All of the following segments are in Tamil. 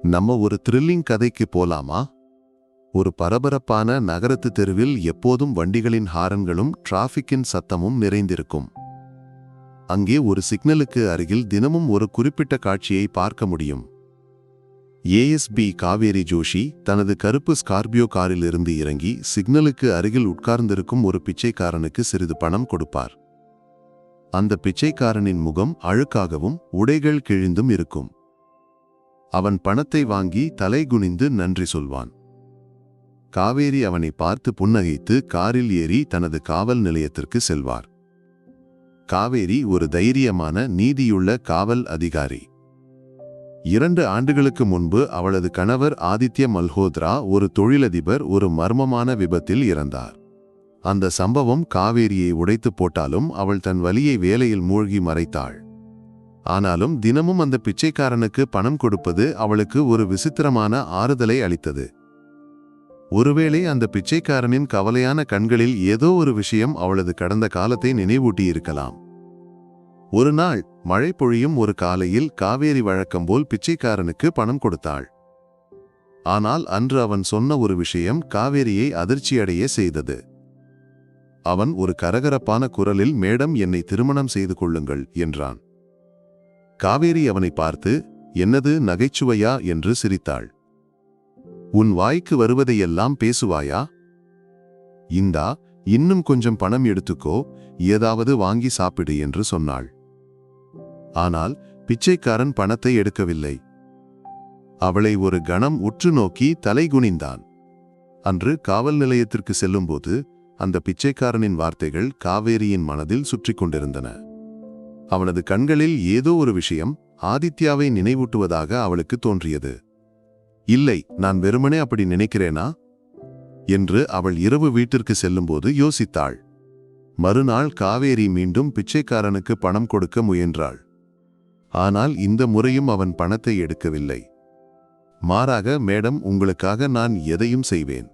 நம்ம ஒரு த்ரில்லிங் கதைக்கு போலாமா? ஒரு பரபரப்பான நகரத்து தெருவில் எப்போதும் வண்டிகளின் ஹாரன்களும் டிராஃபிக்கின் சத்தமும் நிறைந்திருக்கும். அங்கே ஒரு சிக்னலுக்கு அருகில் தினமும் ஒரு குறிப்பிட்ட காட்சியை பார்க்க முடியும். ஏஎஸ்பி காவேரி ஜோஷி தனது கருப்பு ஸ்கார்பியோ காரிலிருந்து இறங்கி சிக்னலுக்கு அருகில் உட்கார்ந்திருக்கும் ஒரு பிச்சைக்காரனுக்கு சிறிது பணம் கொடுப்பார். அந்த பிச்சைக்காரனின் முகம் அழுக்காகவும் உடைகள் கிழிந்தும் இருக்கும். அவன் பணத்தை வாங்கி தலை குனிந்து நன்றி சொல்வான். காவேரி அவனை பார்த்து புன்னகைத்து காரில் ஏறி தனது காவல் நிலையத்திற்கு செல்வார். காவேரி ஒரு தைரியமான நீதியுள்ள காவல் அதிகாரி. 2 ஆண்டுகளுக்கு முன்பு அவளது கணவர் ஆதித்ய மல்ஹோத்ரா, ஒரு தொழிலதிபர், ஒரு மர்மமான விபத்தில் இறந்தார். அந்த சம்பவம் காவேரியை உடைத்து போட்டாலும் அவள் தன் வலியை வேலையில் மூழ்கி மறைத்தாள். ஆனாலும் தினமும் அந்த பிச்சைக்காரனுக்கு பணம் கொடுப்பது அவளுக்கு ஒரு விசித்திரமான ஆறுதலை அளித்தது. ஒருவேளை அந்த பிச்சைக்காரனின் கவலையான கண்களில் ஏதோ ஒரு விஷயம் அவளது கடந்த காலத்தை நினைவூட்டியிருக்கலாம். ஒரு நாள் மழை பொழியும் ஒரு காலையில் காவேரி வழக்கம்போல் பிச்சைக்காரனுக்கு பணம் கொடுத்தாள். ஆனால் அன்று அவன் சொன்ன ஒரு விஷயம் காவேரியை அதிர்ச்சியடைய செய்தது. அவன் ஒரு கரகரப்பான குரலில், "மேடம், என்னை திருமணம் செய்து கொள்ளுங்கள்" என்றான். காவேரி அவனை பார்த்து, "என்னது, நகைச்சுவையா?" என்று சிரித்தாள். "உன் வாய்க்கு வருவதையெல்லாம் பேசுவாயா? இந்தா, இன்னும் கொஞ்சம் பணம் எடுத்துக்கோ, ஏதாவது வாங்கி சாப்பிடு" என்று சொன்னாள். ஆனால் பிச்சைக்காரன் பணத்தை எடுக்கவில்லை. அவளை ஒரு கணம் உற்று நோக்கி தலை குனிந்தான். அன்று காவல் நிலையத்திற்கு செல்லும்போது அந்த பிச்சைக்காரனின் வார்த்தைகள் காவேரியின் மனதில் சுற்றி கொண்டிருந்தன. அவனது கண்களில் ஏதோ ஒரு விஷயம் ஆதித்யாவை நினைவூட்டுவதாக அவளுக்கு தோன்றியது. "இல்லை, நான் வெறுமனே அப்படி நினைக்கிறேனா?" என்று அவள் இரவு வீட்டிற்கு செல்லும்போது யோசித்தாள். மறுநாள் காவேரி மீண்டும் பிச்சைக்காரனுக்கு பணம் கொடுக்க முயன்றாள். ஆனால் இந்த முறையும் அவன் பணத்தை எடுக்கவில்லை. மாறாக, "மேடம், உங்களுக்காக நான் எதையும் செய்வேன்.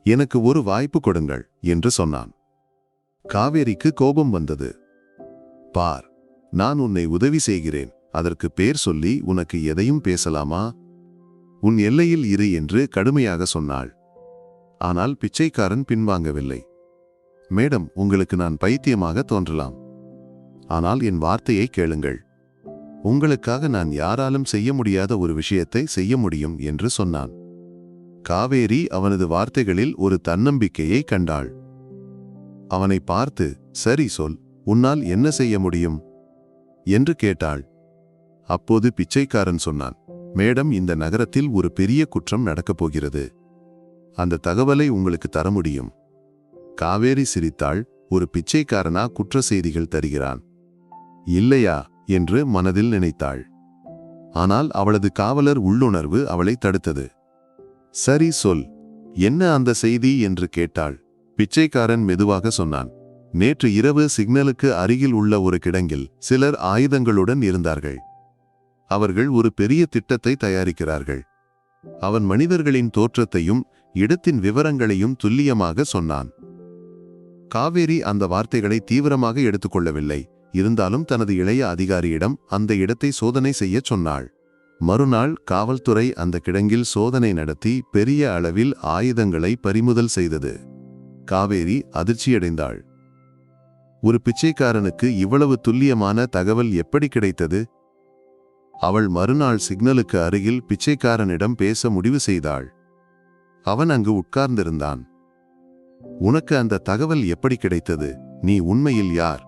எனக்கு ஒரு வாய்ப்பு கொடுங்கள்" என்று சொன்னான். காவேரிக்கு கோபம் வந்தது. "பார், நான் உன்னை உதவி செய்கிறேன். அதற்கு பேர் சொல்லி உனக்கு எதையும் பேசலாமா? உன் எல்லையில் இரு" என்று கடுமையாக சொன்னாள். ஆனால் பிச்சைக்காரன் பின்வாங்கவில்லை. "மேடம், உங்களுக்கு நான் பைத்தியமாக தோன்றலாம். ஆனால் என் வார்த்தையை கேளுங்கள். உங்களுக்காக நான் யாராலும் செய்ய முடியாத ஒரு விஷயத்தை செய்ய முடியும்" என்று சொன்னான். காவேரி அவனது வார்த்தைகளில் ஒரு தன்னம்பிக்கையை கண்டாள். அவனை பார்த்து, "சரி, சொல், உன்னால் என்ன செய்ய முடியும்?" என்று கேட்டாள். அப்போது பிச்சைக்காரன் சொன்னான், "மேடம், இந்த நகரத்தில் ஒரு பெரிய குற்றம் நடக்கப் போகிறது. அந்த தகவலை உங்களுக்கு தர முடியும்." காவேரி சிரித்தாள். ஒரு பிச்சைக்காரனா குற்ற செய்திகள் தருகிறான்? இல்லையா என்று மனதில் நினைத்தாள். ஆனால் அவளது காவலர் உள்ளுணர்வு அவளை தடுத்தது. "சரி, சொல், என்ன அந்த செய்தி?" என்று கேட்டாள். பிச்சைக்காரன் மெதுவாக சொன்னான், "நேற்று இரவு சிக்னலுக்கு அருகில் உள்ள ஒரு கிடங்கில் சிலர் ஆயுதங்களுடன் இருந்தார்கள். அவர்கள் ஒரு பெரிய திட்டத்தை தயாரிக்கிறார்கள்." அவன் மனிதர்களின் தோற்றத்தையும் இடத்தின் விவரங்களையும் துல்லியமாக சொன்னான். காவேரி அந்த வார்த்தைகளை தீவிரமாக எடுத்துக்கொள்ளவில்லை. இருந்தாலும் தனது இளைய அதிகாரியிடம் அந்த இடத்தை சோதனை செய்ய சொன்னாள். மறுநாள் காவல்துறை அந்த கிடங்கில் சோதனை நடத்தி பெரிய அளவில் ஆயுதங்களை பறிமுதல் செய்தது. காவேரி அதிர்ச்சியடைந்தாள். ஒரு பிச்சைக்காரனுக்கு இவ்வளவு துல்லியமான தகவல் எப்படி கிடைத்தது? அவள் மறுநாள் சிக்னலுக்கு அருகில் பிச்சைக்காரனிடம் பேச முடிவு செய்தாள். அவன் அங்கு உட்கார்ந்திருந்தான். "உனக்கு அந்த தகவல் எப்படி கிடைத்தது? நீ உண்மையில் யார்?"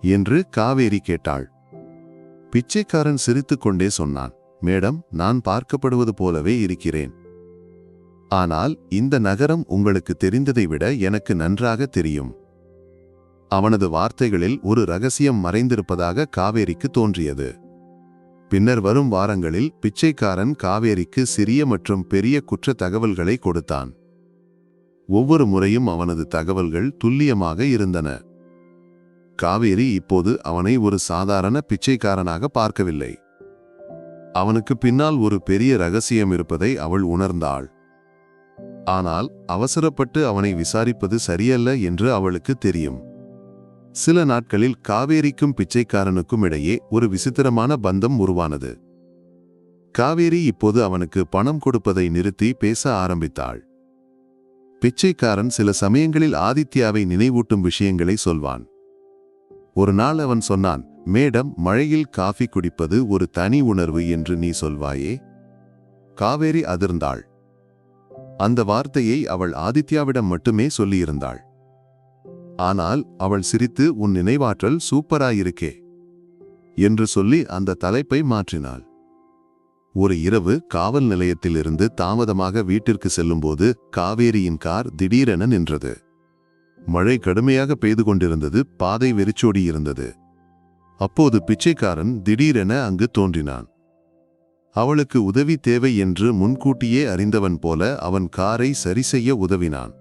என்று காவேரி கேட்டாள். பிச்சைக்காரன் சிரித்துக்கொண்டே சொன்னான், "மேடம், நான் பார்க்கப்படுவது போலவே இருக்கிறேன். ஆனால் இந்த நகரம் உங்களுக்கு தெரிந்ததை விட எனக்கு நன்றாக தெரியும்." அவனது வார்த்தைகளில் ஒரு ரகசியம் மறைந்திருப்பதாக காவேரிக்கு தோன்றியது. பின்னர் வரும் வாரங்களில் பிச்சைக்காரன் காவேரிக்கு சிறிய மற்றும் பெரிய குற்ற தகவல்களை கொடுத்தான். ஒவ்வொரு முறையும் அவனது தகவல்கள் துல்லியமாக இருந்தன. காவேரி இப்போது அவனை ஒரு சாதாரண பிச்சைக்காரனாக பார்க்கவில்லை. அவனுக்கு பின்னால் ஒரு பெரிய ரகசியம் இருப்பதை அவள் உணர்ந்தாள். ஆனால் அவசரப்பட்டு அவனை விசாரிப்பது சரியல்ல என்று அவளுக்கு தெரியும். சில நாட்களில் காவேரிக்கும் பிச்சைக்காரனுக்கும் இடையே ஒரு விசித்திரமான பந்தம் உருவானது. காவேரி இப்போது அவனுக்கு பணம் கொடுப்பதை நிறுத்தி பேச ஆரம்பித்தாள். பிச்சைக்காரன் சில சமயங்களில் ஆதித்யாவை நினைவூட்டும் விஷயங்களை சொல்வான். ஒரு நாள் அவன் சொன்னான், மேடம், மழையில் காஃபி குடிப்பது ஒரு தனி உணர்வு என்று நீ சொல்வாயே. காவேரி அதிர்ந்தாள். அந்த வார்த்தையை அவள் ஆதித்யாவிடம் மட்டுமே சொல்லியிருந்தாள். ஆனால் அவள் சிரித்து, உன் நினைவாற்றல் சூப்பராயிருக்கே என்று சொல்லி அந்த தலைப்பை மாற்றினாள். ஒரு இரவு காவல் நிலையத்திலிருந்து தாமதமாக வீட்டிற்கு செல்லும்போது காவேரியின் கார் திடீரென நின்றது. மழை கடுமையாக பெய்து கொண்டிருந்தது. பாதை வெறிச்சோடியிருந்தது. அப்போது பிச்சைக்காரன் திடீரென அங்கு தோன்றினான். அவளுக்கு உதவி தேவை என்று முன்கூட்டியே அறிந்தவன் போல அவன் காரை சரி செய்ய உதவினான்.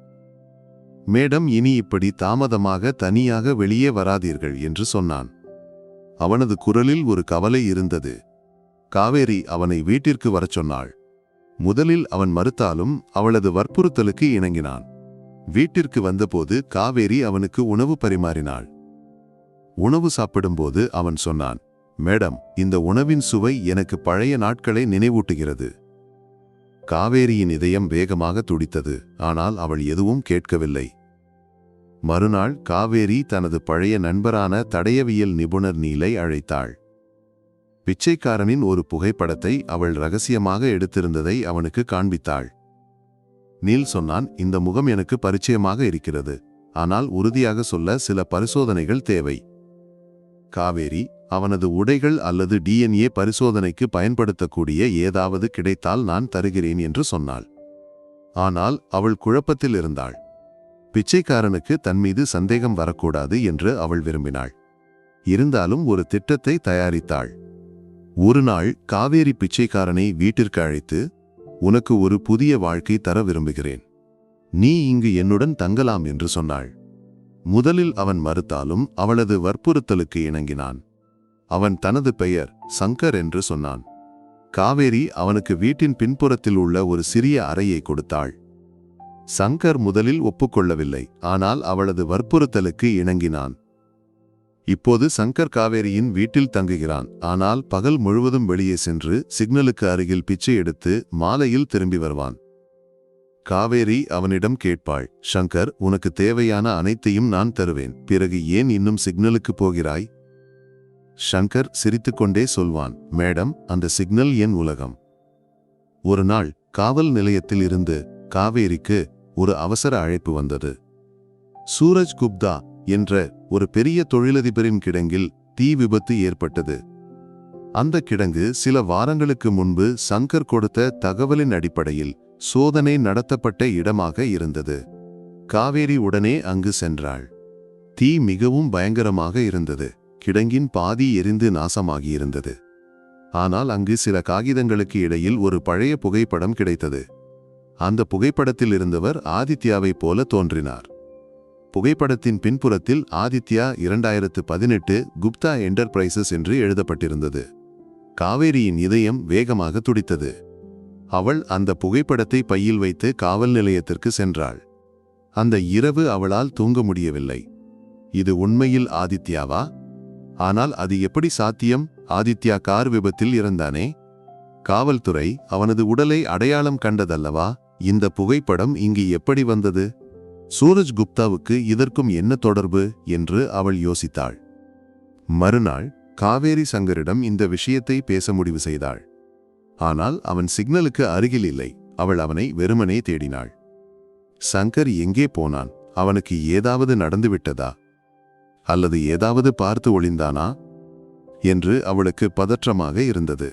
மேடம், இனி இப்படி தாமதமாக தனியாக வெளியே வராதீர்கள் என்று சொன்னான். அவனது குரலில் ஒரு கவலை இருந்தது. காவேரி அவனை வீட்டிற்கு வரச் சொன்னாள். முதலில் அவன் மறுத்தாலும் அவளது வற்புறுத்தலுக்கு இணங்கினான். வீட்டிற்கு வந்தபோது காவேரி அவனுக்கு உணவு பரிமாறினாள். உணவு சாப்பிடும்போது அவன் சொன்னான், மேடம், இந்த உணவின் சுவை எனக்கு பழைய நாட்களை நினைவூட்டுகிறது. காவேரியின் இதயம் வேகமாக துடித்தது. ஆனால் அவள் எதுவும் கேட்கவில்லை. மறுநாள் காவேரி தனது பழைய நண்பரான தடயவியல் நிபுணர் நீலை அழைத்தாள். பிச்சைக்காரனின் ஒரு புகைப்படத்தை அவள் ரகசியமாக எடுத்திருந்ததை அவனுக்கு காண்பித்தாள். நீல் சொன்னான், இந்த முகம் எனக்கு பரிச்சயமாக இருக்கிறது. ஆனால் உறுதியாக சொல்ல சில பரிசோதனைகள் தேவை. காவேரி, அவனது உடைகள் அல்லது DNA பரிசோதனைக்கு பயன்படுத்தக்கூடிய ஏதாவது கிடைத்தால் நான் தருகிறேன் என்று சொன்னாள். ஆனால் அவள் குழப்பத்தில் இருந்தாள். பிச்சைக்காரனுக்கு தன்மீது சந்தேகம் வரக்கூடாது என்று அவள் விரும்பினாள். இருந்தாலும் ஒரு திட்டத்தை தயாரித்தாள். ஒரு நாள் காவேரி பிச்சைக்காரனை வீட்டிற்கு அழைத்து, உனக்கு ஒரு புதிய வாழ்க்கை தர விரும்புகிறேன். நீ இங்கு என்னுடன் தங்கலாம் என்று சொன்னாள். முதலில் அவன் மறுத்தாலும் அவளது வற்புறுத்தலுக்கு இணங்கினான். அவன் தனது பெயர் சங்கர் என்று சொன்னான். காவேரி அவனுக்கு வீட்டின் பின்புறத்தில் உள்ள ஒரு சிறிய அறையை கொடுத்தாள். சங்கர் முதலில் ஒப்புக்கொள்ளவில்லை. ஆனால் அவளது வற்புறுத்தலுக்கு இணங்கினான். இப்போது சங்கர் காவேரியின் வீட்டில் தங்குகிறான். ஆனால் பகல் முழுவதும் வெளியே சென்று சிக்னலுக்கு அருகில் பிச்சை எடுத்து மாலையில் திரும்பி வருவான். காவேரி அவனிடம் கேட்பாள், சங்கர், உனக்கு தேவையான அனைத்தையும் நான் தருவேன். பிறகு ஏன் இன்னும் சிக்னலுக்கு போகிறாய்? சங்கர் சிரித்துக்கொண்டே சொல்வான், மேடம், அந்த சிக்னல் என் உலகம். ஒரு நாள் காவல் நிலையத்தில் இருந்து காவேரிக்கு ஒரு அவசர அழைப்பு வந்தது. சூரஜ் குப்தா என்ற ஒரு பெரிய தொழிலதிபரின் கிடங்கில் தீ விபத்து ஏற்பட்டது. அந்த கிடங்கு சில வாரங்களுக்கு முன்பு சங்கர் கொடுத்த தகவலின் அடிப்படையில் சோதனை நடத்தப்பட்ட இடமாக இருந்தது. காவேரி உடனே அங்கு சென்றாள். தீ மிகவும் பயங்கரமாக இருந்தது. கிடங்கின் பாதி எரிந்து நாசமாகியிருந்தது. ஆனால் அங்கு சில காகிதங்களுக்கு இடையில் ஒரு பழைய புகைப்படம் கிடைத்தது. அந்த புகைப்படத்தில் இருந்தவர் ஆதித்யாவைப் போல தோன்றினார். புகைப்படத்தின் பின்புறத்தில் ஆதித்யா 2018 குப்தா என்டர்பிரைசஸ் என்று எழுதப்பட்டிருந்தது. காவேரியின் இதயம் வேகமாக துடித்தது. அவள் அந்த புகைப்படத்தை பையில் வைத்து காவல் நிலையத்திற்கு சென்றாள். அந்த இரவு அவளால் தூங்க முடியவில்லை. இது உண்மையில் ஆதித்யாவா? ஆனால் அது எப்படி சாத்தியம்? ஆதித்யா கார் விபத்தில் இறந்தானே. காவல்துறை அவனது உடலை அடையாளம் கண்டதல்லவா? இந்த புகைப்படம் இங்கு எப்படி வந்தது? சூரஜ் குப்தாவுக்கு இதற்கும் என்ன தொடர்பு என்று அவள் யோசித்தாள். மறுநாள் காவேரி சங்கரிடம் இந்த விஷயத்தை பேச முடிவு செய்தாள். ஆனால் அவன் சிக்னலுக்கு அருகில் இல்லை. அவள் அவனை வெறுமனே தேடினாள். சங்கர் எங்கே போனான்? அவனுக்கு ஏதாவது நடந்துவிட்டதா? அல்லது ஏதாவது பார்த்து ஒளிந்தானா என்று அவளுக்கு பதற்றமாக இருந்தது.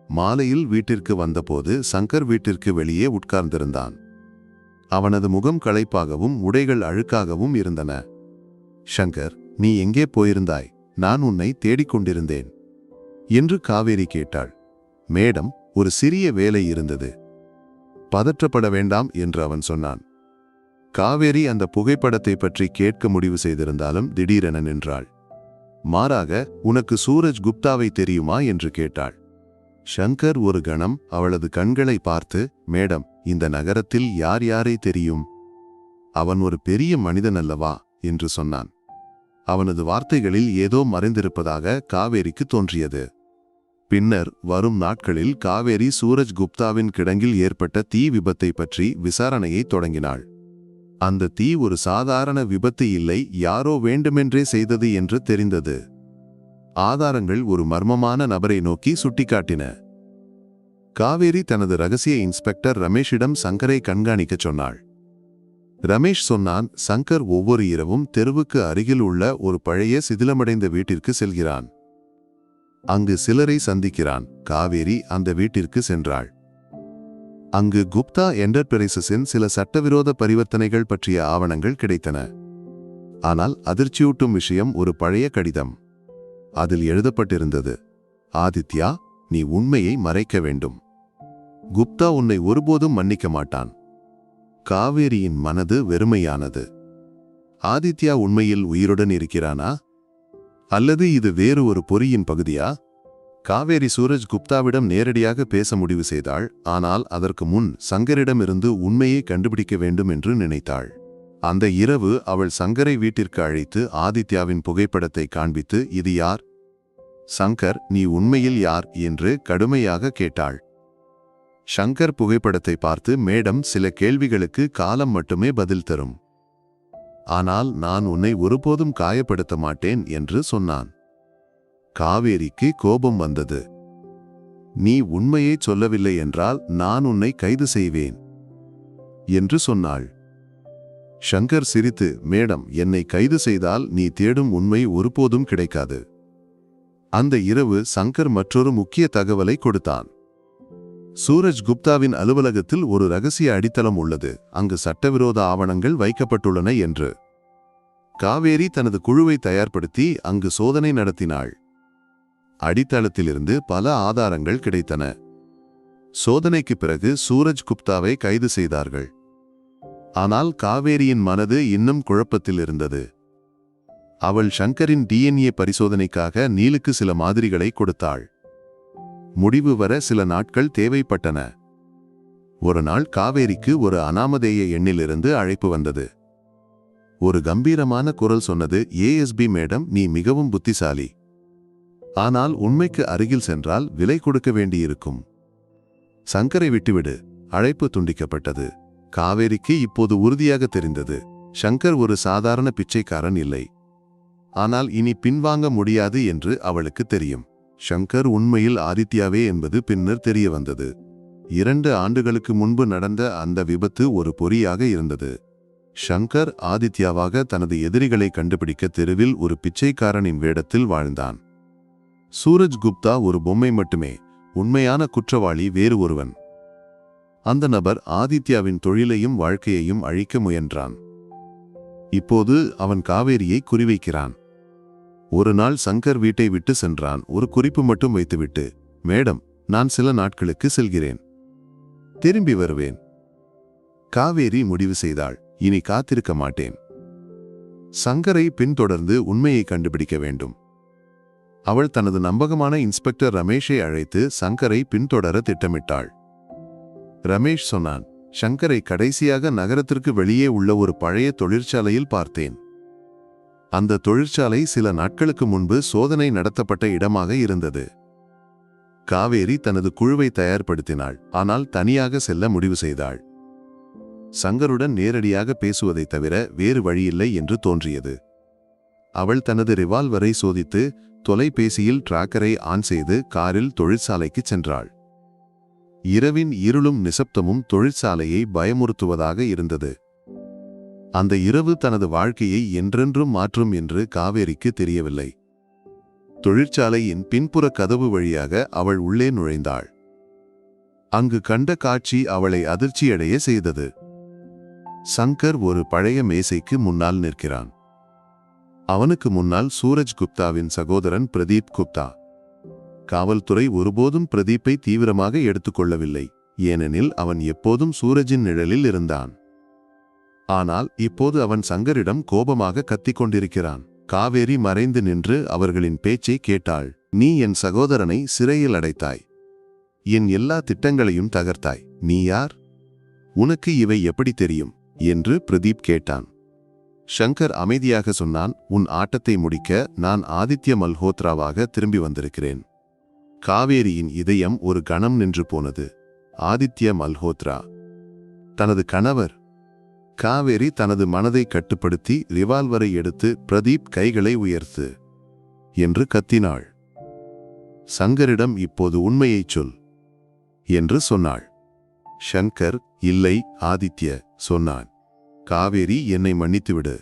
மாலையில் வீட்டிற்கு வந்தபோது சங்கர் வீட்டிற்கு வெளியே உட்கார்ந்திருந்தான். அவனது முகம் களைப்பாகவும் உடைகள் அழுக்காகவும் இருந்தன. ஷங்கர், நீ எங்கே போயிருந்தாய்? நான் உன்னை தேடிக்கொண்டிருந்தேன் என்று காவேரி கேட்டாள். மேடம், ஒரு சிறிய வேலை இருந்தது. பதற்றப்பட வேண்டாம் என்று அவன் சொன்னான். காவேரி அந்த புகைப்படத்தை பற்றி கேட்க முடிவு செய்திருந்தாலும் திடீரென நின்றாள். மாறாக, உனக்கு சூரஜ் குப்தாவை தெரியுமா என்று கேட்டாள். ஷங்கர் ஒரு கணம் அவளது கண்களை பார்த்து, மேடம், இந்த நகரத்தில் யார் யாரை தெரியும்? அவன் ஒரு பெரிய மனிதன் அல்லவா என்று சொன்னான். அவனது வார்த்தைகளில் ஏதோ மறைந்திருப்பதாக காவேரிக்கு தோன்றியது. பின்னர் வரும் நாட்களில் காவேரி சூரஜ் குப்தாவின் கிடங்கில் ஏற்பட்ட தீ விபத்தை பற்றி விசாரணையை தொடங்கினாள். அந்த தீ ஒரு சாதாரண விபத்து இல்லை, யாரோ வேண்டுமென்றே செய்தது என்று தெரிந்தது. ஆதாரங்கள் ஒரு மர்மமான நபரை நோக்கி சுட்டிக்காட்டின. காவேரி தனது ரகசிய இன்ஸ்பெக்டர் ரமேஷிடம் சங்கரை கண்காணிக்கச் சொன்னாள். ரமேஷ் சொன்னான், சங்கர் ஒவ்வொரு இரவும் தெருவுக்கு அருகில் உள்ள ஒரு பழைய சிதிலமடைந்த வீட்டிற்கு செல்கிறான். அங்கு சிலரை சந்திக்கிறான். காவேரி அந்த வீட்டிற்கு சென்றாள். அங்கு குப்தா என்டர்பிரைசஸின் சில சட்டவிரோத பரிவர்த்தனைகள் பற்றிய ஆவணங்கள் கிடைத்தன. ஆனால் அதிர்ச்சியூட்டும் விஷயம் ஒரு பழைய கடிதம். அதில் எழுதப்பட்டிருந்தது, ஆதித்யா, நீ உண்மையை மறைக்க வேண்டும். குப்தா உன்னை ஒருபோதும் மன்னிக்க மாட்டான். காவேரியின் மனது வெறுமையானது. ஆதித்யா உண்மையில் உயிருடன் இருக்கிறானா? அல்லது இது வேறு ஒரு பொறியின் பகுதியா? காவேரி சூரஜ் குப்தாவிடம் நேரடியாக பேச முடிவு செய்தாள். ஆனால் அதற்கு முன் சங்கரிடமிருந்து உண்மையை கண்டுபிடிக்க வேண்டும் என்று நினைத்தாள். அந்த இரவு அவள் சங்கரை வீட்டிற்கு அழைத்து ஆதித்யாவின் புகைப்படத்தை காண்பித்து, இது யார்? சங்கர், நீ உண்மையில் யார் என்று கடுமையாக கேட்டாள். சங்கர் புகைப்படத்தை பார்த்து, மேடம், சில கேள்விகளுக்கு காலம் மட்டுமே பதில் தரும். ஆனால் நான் உன்னை ஒருபோதும் காயப்படுத்த மாட்டேன் என்று சொன்னான். காவேரிக்கு கோபம் வந்தது. நீ உண்மையை சொல்லவில்லை என்றால் நான் உன்னை கைது செய்வேன் என்று சொன்னாள். சங்கர் சிரித்து, மேடம், என்னை கைது செய்தால் நீ தேடும் உண்மை ஒருபோதும் கிடைக்காது. அந்த இரவு சங்கர் மற்றொரு முக்கிய தகவலை கொடுத்தான். சூரஜ் குப்தாவின் அலுவலகத்தில் ஒரு ரகசிய அடித்தளம் உள்ளது, அங்கு சட்டவிரோத ஆவணங்கள் வைக்கப்பட்டுள்ளன என்று. காவேரி தனது குழுவை தயார்படுத்தி அங்கு சோதனை நடத்தினாள். அடித்தளத்திலிருந்து பல ஆதாரங்கள் கிடைத்தன. சோதனைக்கு பிறகு சூரஜ் குப்தாவை கைது செய்தார்கள். ஆனால் காவேரியின் மனது இன்னும் குழப்பத்தில் இருந்தது. அவள் சங்கரின் DNA பரிசோதனைக்காக நீலுக்கு சில மாதிரிகளை கொடுத்தாள். முடிவு வர சில நாட்கள் தேவைப்பட்டன. ஒரு நாள் காவேரிக்கு ஒரு அனாமதேய எண்ணிலிருந்து அழைப்பு வந்தது. ஒரு கம்பீரமான குரல் சொன்னது, ஏஎஸ்பி மேடம், நீ மிகவும் புத்திசாலி. ஆனால் உண்மைக்கு அருகில் சென்றால் விலை கொடுக்க வேண்டியிருக்கும். சங்கரை விட்டுவிடு. அழைப்பு துண்டிக்கப்பட்டது. காவேரிக்கு இப்போது உறுதியாக தெரிந்தது, சங்கர் ஒரு சாதாரண பிச்சைக்காரன் இல்லை. ஆனால் இனி பின்வாங்க முடியாது என்று அவளுக்கு தெரியும். சங்கர் உண்மையில் ஆதித்யாவே என்பது பின்னர் தெரிய வந்தது. 2 ஆண்டுகளுக்கு முன்பு நடந்த அந்த விபத்து ஒரு பொறியாக இருந்தது. சங்கர் ஆதித்யாவாக தனது எதிரிகளை கண்டுபிடிக்க தெருவில் ஒரு பிச்சைக்காரனின் வேடத்தில் வாழ்ந்தான். சூரஜ் குப்தா ஒரு பொம்மை மட்டுமே, உண்மையான குற்றவாளி வேறு ஒருவன். அந்த நபர் ஆதித்யாவின் தொழிலையும் வாழ்க்கையையும் அழிக்க முயன்றான். இப்போது அவன் காவேரியை குறிவைக்கிறான். ஒரு நாள் சங்கர் வீட்டை விட்டு சென்றான். ஒரு குறிப்பு மட்டும் வைத்துவிட்டு, மேடம், நான் சில நாட்களுக்கு செல்கிறேன், திரும்பி வருவேன். காவேரி முடிவு செய்தாள், இனி காத்திருக்க மாட்டேன். சங்கரை பின்தொடர்ந்து உண்மையை கண்டுபிடிக்க வேண்டும். அவள் தனது நம்பகமான இன்ஸ்பெக்டர் ரமேஷை அழைத்து சங்கரை பின்தொடர திட்டமிட்டாள். ரமேஷ் சொன்னான், சங்கரை கடைசியாக நகரத்திற்கு வெளியே உள்ள ஒரு பழைய தொழிற்சாலையில் பார்த்தேன். அந்த தொழிற்சாலை சில நாட்களுக்கு முன்பு சோதனை நடத்தப்பட்ட இடமாக இருந்தது. காவேரி தனது குழுவை தயார்படுத்தினாள். ஆனால் தனியாக செல்ல முடிவு செய்தாள். சங்கருடன் நேரடியாக பேசுவதைத் தவிர வேறு வழியில்லை என்று தோன்றியது. அவள் தனது ரிவால்வரை சோதித்து தொலைபேசியில் டிராக்கரை ஆன் செய்து காரில் தொழிற்சாலைக்கு சென்றாள். இரவின் இருளும் நிசப்தமும் தொழிற்சாலையை பயமுறுத்துவதாக இருந்தது. அந்த இரவு தனது வாழ்க்கையை என்றென்றும் மாற்றும் என்று காவேரிக்கு தெரியவில்லை. தொழிற்சாலையின் பின்புற கதவு வழியாக அவள் உள்ளே நுழைந்தாள். அங்கு கண்ட காட்சி அவளை அதிர்ச்சியடைய செய்தது. சங்கர் ஒரு பழைய மேசைக்கு முன்னால் நிற்கிறான். அவனுக்கு முன்னால் சூரஜ் குப்தாவின் சகோதரன் பிரதீப் குப்தா. காவல்துறை ஒருபோதும் பிரதீப்பை தீவிரமாக எடுத்துக்கொள்ளவில்லை, ஏனெனில் அவன் எப்போதும் சூரஜின் நிழலில் இருந்தான். ஆனால் இப்போது அவன் சங்கரிடம் கோபமாக கத்திக் கொண்டிருக்கிறான். காவேரி மறைந்து நின்று அவர்களின் பேச்சை கேட்டாள். நீ என் சகோதரனை சிறையில் அடைத்தாய். என் எல்லா திட்டங்களையும் தகர்த்தாய். நீ யார்? உனக்கு இவை எப்படி தெரியும் என்று பிரதீப் கேட்டான். சங்கர் அமைதியாக சொன்னான், உன் ஆட்டத்தை முடிக்க நான் ஆதித்ய மல்ஹோத்ராவாக திரும்பி வந்திருக்கிறேன். காவேரியின் இதயம் ஒரு கணம் நின்று போனது. ஆதித்ய மல்ஹோத்ரா, தனது கணவர். காவேரி தனது மனதை கட்டுப்படுத்தி ரிவால்வரை எடுத்து, பிரதீப் கைகளை உயர்த்து என்று கத்தினாள். சங்கரிடம் இப்போது உண்மையைச் சொல் என்று சொன்னாள். ஷங்கர், இல்லை ஆதித்ய சொன்னான். காவேரி, என்னை மன்னித்துவிடு.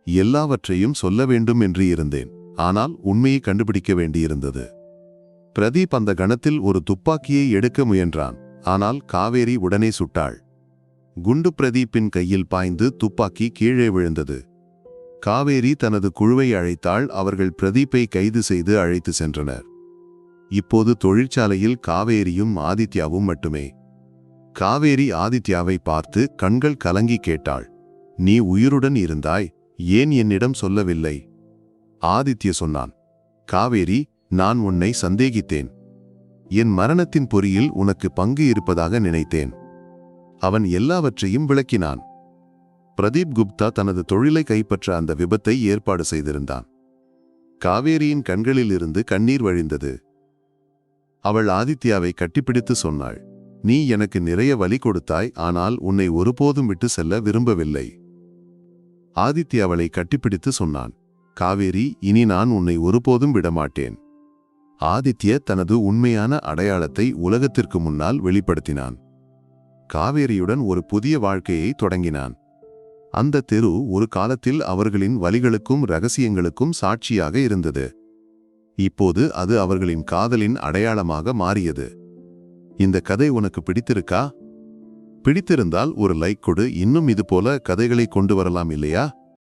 எல்லாவற்றையும் சொல்ல வேண்டும் என்று இருந்தேன், ஆனால் உண்மையை கண்டுபிடிக்க வேண்டியிருந்தது. பிரதீப் அந்த கணத்தில் ஒரு துப்பாக்கியை எடுக்க முயன்றான், ஆனால் காவேரி உடனே சுட்டாள். குண்டு பிரதீப்பின் கையில் பாய்ந்து துப்பாக்கி கீழே விழுந்தது. காவேரி தனது குழுவை அழைத்தாள். அவர்கள் பிரதீப்பை கைது செய்து அழைத்து சென்றனர். இப்போது தொழிற்சாலையில் காவேரியும் ஆதித்யாவும் மட்டுமே. காவேரி ஆதித்யாவை பார்த்து கண்கள் கலங்கி கேட்டாள், நீ உயிருடன் இருந்தாய், ஏன் என்னிடம் சொல்லவில்லை? ஆதித்ய சொன்னான், காவேரி, நான் உன்னை சந்தேகித்தேன். என் மரணத்தின் பொறியில் உனக்கு பங்கு இருப்பதாக நினைத்தேன். அவன் எல்லாவற்றையும் விளக்கினான். பிரதீப் குப்தா தனது தொழிலை கைப்பற்ற அந்த விபத்தை ஏற்பாடு செய்திருந்தான். காவேரியின் கண்களில் இருந்து கண்ணீர் வழிந்தது. அவள் ஆதித்யாவை கட்டிப்பிடித்து சொன்னாள், நீ எனக்கு நிறைய வலி கொடுத்தாய், ஆனால் உன்னை ஒருபோதும் விட்டு செல்ல விரும்பவில்லை. ஆதித்யா அவளை கட்டிப்பிடித்து சொன்னான், காவேரி, இனி நான் உன்னை ஒருபோதும் விடமாட்டேன். ஆதித்ய தனது உண்மையான அடையாளத்தை உலகத்திற்கு முன்னால் வெளிப்படுத்தினான். காவேரியுடன் ஒரு புதிய வாழ்க்கையை தொடங்கினான். அந்த தெரு ஒரு காலத்தில் அவர்களின் வலிகளுக்கும் இரகசியங்களுக்கும் சாட்சியாக இருந்தது. இப்போது அது அவர்களின் காதலின் அடையாளமாக மாறியது. இந்த கதை உனக்கு பிடித்திருக்கா? பிடித்திருந்தால் ஒரு லைக் கொடு. இன்னும் இதுபோல கதைகளை கொண்டு வரலாம் இல்லையா?